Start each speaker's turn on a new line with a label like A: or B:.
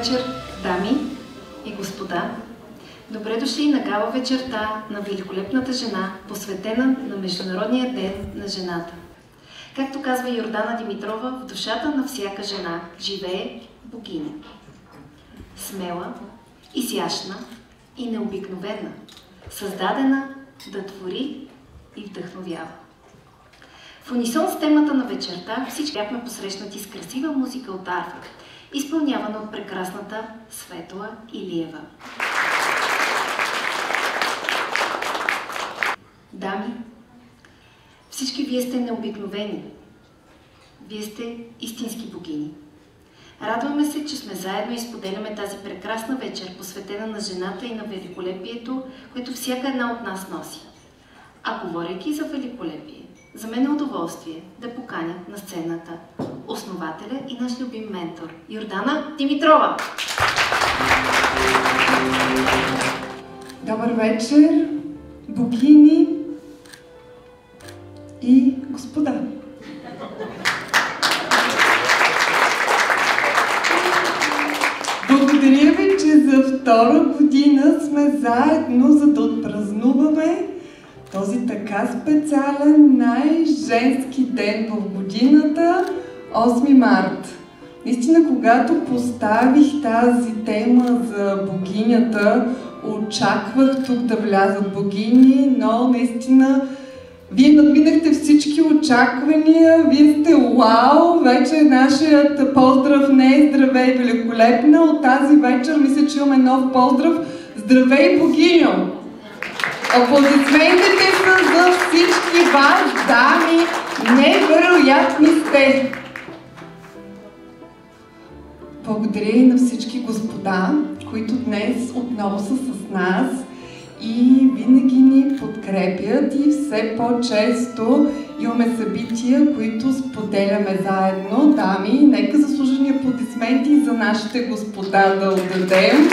A: вечер, дами и господа! Добре дошли на гала вечерта на великолепната жена, посветена на Международния ден на жената. Както казва Йордана Димитрова, в душата на всяка жена живее богиня. Смела, изящна и необикновена, създадена да твори и вдъхновява. В унисон с темата на вечерта всички бяхме посрещнати с красива музика от арфа, изпълнявана от прекрасната Светла Илиева. Дами, всички вие сте необикновени. Вие сте истински богини. Радваме се, че сме заедно и споделяме тази прекрасна вечер, посветена на жената и на великолепието, което всяка една от нас носи. А говорейки за великолепие, за мен е удоволствие да поканя на сцената основателя и наш любим ментор Йордана Димитрова.
B: Добър вечер, богини и господа! Благодаря ви, че за втора година сме заедно, за да отпразнуваме този така специален, най-женски ден в годината, 8 март. Наистина, когато поставих тази тема за богинята, очаквах тук да влязат богини, но наистина вие надминахте всички очаквания, вие сте уау, вече нашият поздрав не е здравей великолепна, от тази вечер мисля, че имаме нов поздрав, здравей богиньо! Аплодисментите са за всички вас, дами, невероятни сте! Благодаря и на всички господа, които днес отново са с нас и винаги ни подкрепят и все по-често имаме събития, които споделяме заедно. Дами, нека заслужени аплодисменти за нашите господа да отдадем.